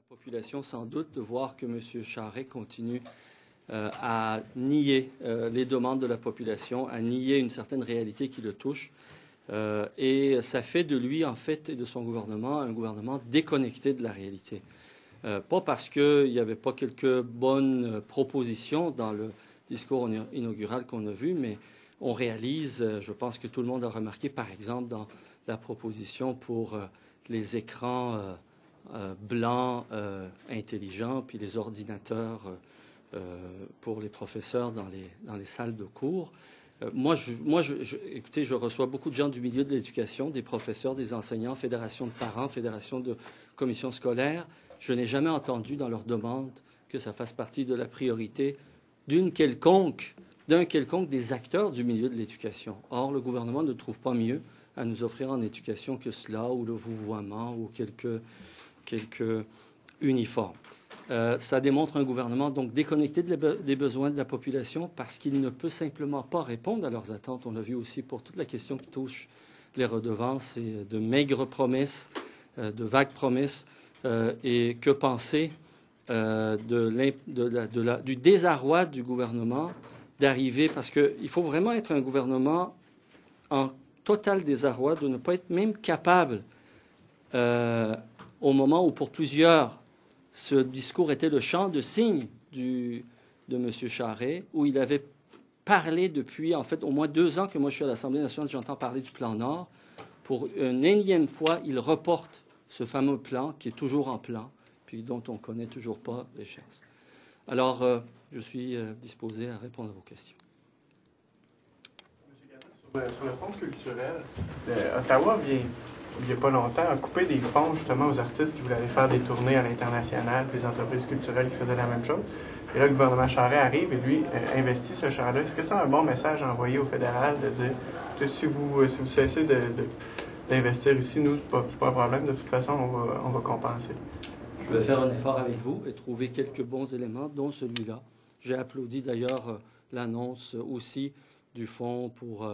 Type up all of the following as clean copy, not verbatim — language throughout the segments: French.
Population, sans doute, de voir que M. Charest continue à nier les demandes de la population, à nier une certaine réalité qui le touche. Et ça fait de lui, en fait, et de son gouvernement, un gouvernement déconnecté de la réalité. Pas parce qu'il n'y avait pas quelques bonnes propositions dans le discours inaugural qu'on a vu, mais on réalise, je pense que tout le monde a remarqué, par exemple, dans la proposition pour les écrans blancs intelligents, puis les ordinateurs pour les professeurs dans les salles de cours. Écoutez, je reçois beaucoup de gens du milieu de l'éducation, des professeurs, des enseignants, fédérations de parents, fédérations de commissions scolaires. Je n'ai jamais entendu dans leurs demandes que ça fasse partie de la priorité d'un quelconque des acteurs du milieu de l'éducation. Or, le gouvernement ne trouve pas mieux à nous offrir en éducation que cela, ou le vouvoiement, ou quelques uniformes. Ça démontre un gouvernement donc déconnecté des besoins de la population parce qu'il ne peut simplement pas répondre à leurs attentes. On l'a vu aussi pour toute la question qui touche les redevances et de maigres promesses, de vagues promesses. Et que penser du désarroi du gouvernement d'arriver, parce qu'il faut vraiment être un gouvernement en total désarroi, de ne pas être même capable, au moment où pour plusieurs, ce discours était le chant de signe de M. Charest, où il avait parlé depuis, en fait, au moins 2 ans que moi je suis à l'Assemblée nationale, j'entends parler du plan Nord. Pour une énième fois, il reporte ce fameux plan qui est toujours en plan, puis dont on ne connaît toujours pas l'échéance. Alors, je suis disposé à répondre à vos questions. Sur le fonds culturel, Ottawa il n'y a pas longtemps, a coupé des fonds justement aux artistes qui voulaient aller faire des tournées à l'international, puis les entreprises culturelles qui faisaient la même chose. Et là, le gouvernement Charest arrive et lui investit ce champ-là. Est-ce que c'est un bon message à envoyer au fédéral de dire que si vous cessez d'investir ici, nous, c'est pas un problème, de toute façon, on va compenser? Je vais faire un effort avec vous et trouver quelques bons éléments, dont celui-là. J'ai applaudi d'ailleurs l'annonce aussi du fonds pour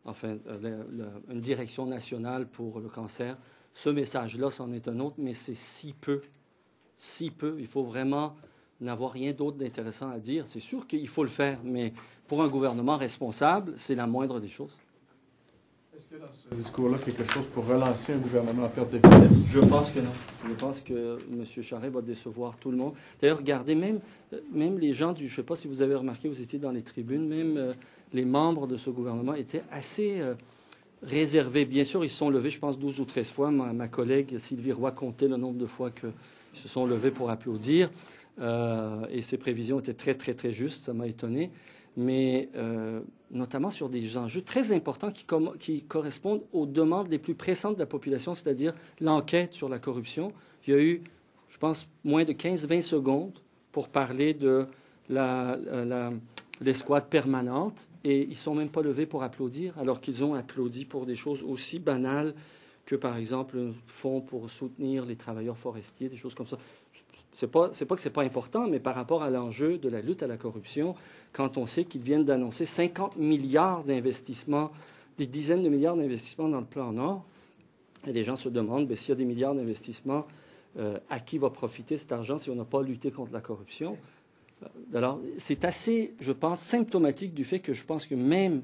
une direction nationale pour le cancer. Ce message-là, c'en est un autre, mais c'est si peu. Il faut vraiment n'avoir rien d'autre d'intéressant à dire. C'est sûr qu'il faut le faire, mais pour un gouvernement responsable, c'est la moindre des choses. Est-ce qu'il y a dans ce discours-là quelque chose pour relancer un gouvernement en perte de vitesse? Je pense que non. Je pense que M. Charest va décevoir tout le monde. D'ailleurs, regardez, même les gens je ne sais pas si vous avez remarqué, vous étiez dans les tribunes, même les membres de ce gouvernement étaient assez réservés. Bien sûr, ils se sont levés, je pense, 12 ou 13 fois. Ma collègue Sylvie Roy comptait le nombre de fois qu'ils se sont levés pour applaudir. Et ses prévisions étaient très, très, très justes. Ça m'a étonné. Mais notamment sur des enjeux très importants qui correspondent aux demandes les plus pressantes de la population, c'est-à-dire l'enquête sur la corruption. Il y a eu, je pense, moins de 15-20 secondes pour parler de l'escouade permanente, et ils ne sont même pas levés pour applaudir, alors qu'ils ont applaudi pour des choses aussi banales que, par exemple, un fonds pour soutenir les travailleurs forestiers, des choses comme ça. C'est pas que c'est pas important, mais par rapport à l'enjeu de la lutte à la corruption, quand on sait qu'ils viennent d'annoncer 50 milliards d'investissements, des dizaines de milliards d'investissements dans le plan Nord, et les gens se demandent s'il y a des milliards d'investissements, à qui va profiter cet argent si on n'a pas lutté contre la corruption. Alors, c'est assez, je pense, symptomatique du fait que je pense que même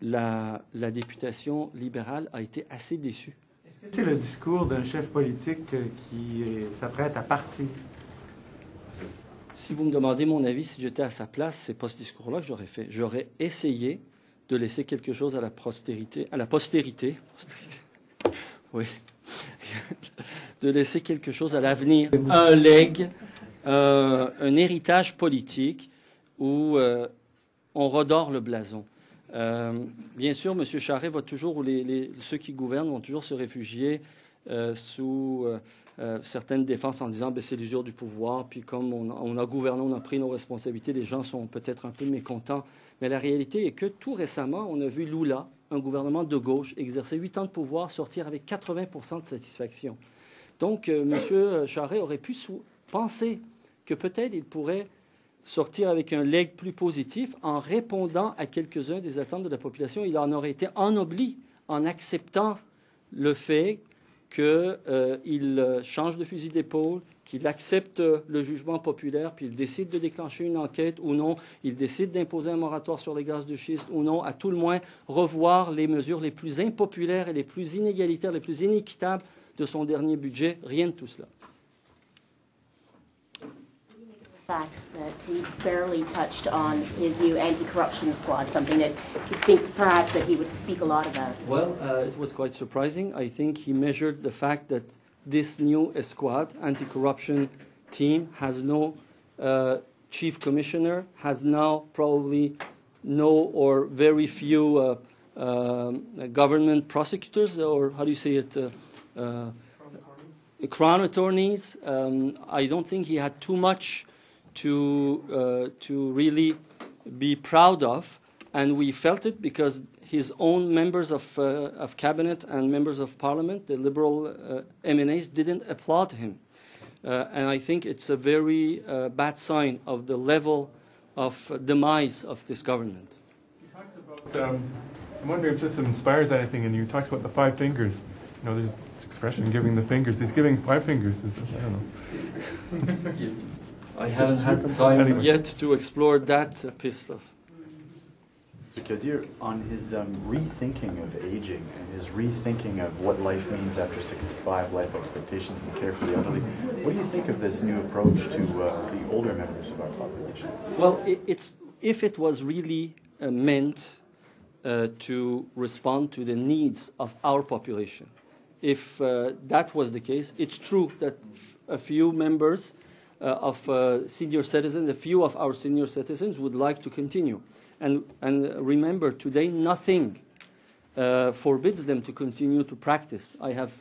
la députation libérale a été assez déçue. Est-ce que c'est le discours d'un chef politique qui s'apprête à partir? Si vous me demandez mon avis, si j'étais à sa place, c'est pas ce discours-là que j'aurais fait. J'aurais essayé de laisser quelque chose à la postérité. Oui. De laisser quelque chose à l'avenir. Un legs, un héritage politique où on redore le blason. Bien sûr, M. Charest va toujours, ou ceux qui gouvernent vont toujours se réfugier sous certaines défenses en disant c'est l'usure du pouvoir, puis comme on a gouverné, on a pris nos responsabilités, les gens sont peut-être un peu mécontents. Mais la réalité est que tout récemment, on a vu Lula, un gouvernement de gauche, exercer 8 ans de pouvoir, sortir avec 80% de satisfaction. Donc, M. Charest aurait pu penser que peut-être il pourrait sortir avec un legs plus positif en répondant à quelques-uns des attentes de la population. Il en aurait été ennobli en acceptant le fait qu'il change de fusil d'épaule, qu'il accepte le jugement populaire, puis il décide de déclencher une enquête ou non, il décide d'imposer un moratoire sur les gaz de schiste ou non, à tout le moins revoir les mesures les plus impopulaires et les plus inégalitaires, les plus inéquitables de son dernier budget. Rien de tout cela. Fact that he barely touched on his new anti-corruption squad, something that you'd think perhaps that he would speak a lot about. Well, it was quite surprising. I think he measured the fact that this new squad, anti-corruption team, has no chief commissioner, has now probably no or very few government prosecutors, or how do you say it? Crown attorneys. I don't think he had too much to really be proud of, and we felt it because his own members of cabinet and members of parliament, the liberal MNAs, didn't applaud him. And I think it's a very bad sign of the level of demise of this government. He talks about, I'm wondering if this inspires anything, and you talks about the 5 fingers. You know, there's this expression, giving the fingers. He's giving 5 fingers. I don't know. I haven't had time yet to explore that pistol. Mr. Kadir, on his rethinking of aging and his rethinking of what life means after 65, life expectations and care for the elderly, what do you think of this new approach to the older members of our population? Well, if it was really meant to respond to the needs of our population, if that was the case, it's true that a few members of senior citizens, a few of our senior citizens would like to continue. And remember, today nothing forbids them to continue to practice. I have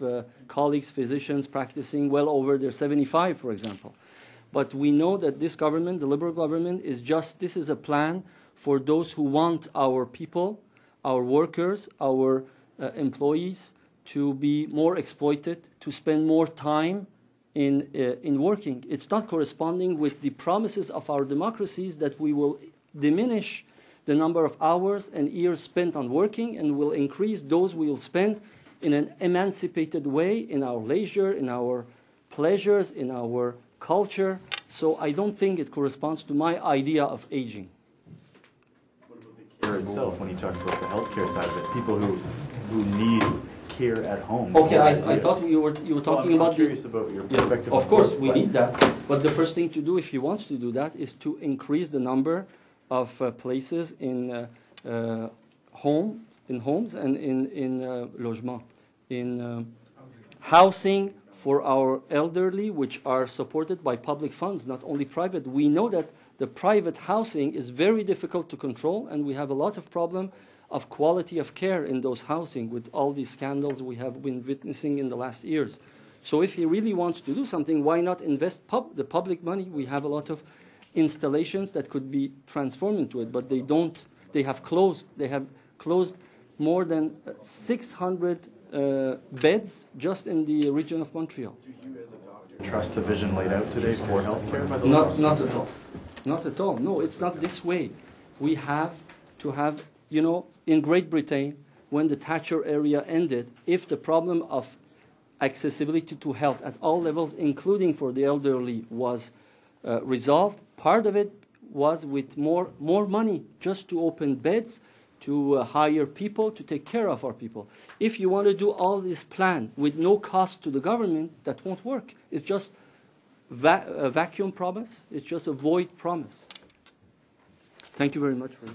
colleagues, physicians, practicing well over their 75, for example. But we know that this government, the Liberal government, this is a plan for those who want our people, our workers, our employees to be more exploited, to spend more time in working. It's not corresponding with the promises of our democracies that we will diminish the number of hours and years spent on working and will increase those we will spend in an emancipated way in our leisure, in our pleasures, in our culture. So I don't think it corresponds to my idea of aging. What about the care itself when he talks about the healthcare side of it? People who need care at home. Okay, I thought you were talking I'm about curious about your yeah, perspective. of course, we need that. But the first thing to do, if he wants to do that, is to increase the number of places in homes and in logement, in housing for our elderly, which are supported by public funds, not only private. We know that the private housing is very difficult to control, and we have a lot of problem of quality of care in those housing with all these scandals we have been witnessing in the last years. So if he really wants to do something, why not invest the public money? We have a lot of installations that could be transformed into it, but they don't. They have closed more than 600 beds just in the region of Montreal. Do you as a doctor trust the vision laid out today for healthcare by the Not at all. Not at all. No, it's not this way. We have to have, in Great Britain, when the Thatcher era ended, if the problem of accessibility to health at all levels, including for the elderly, was resolved, part of it was with more money, just to open beds, to hire people, to take care of our people. If you want to do all this plan with no cost to the government, that won't work. It's just a vacuum promise. It's just a void promise. Thank you very much for this.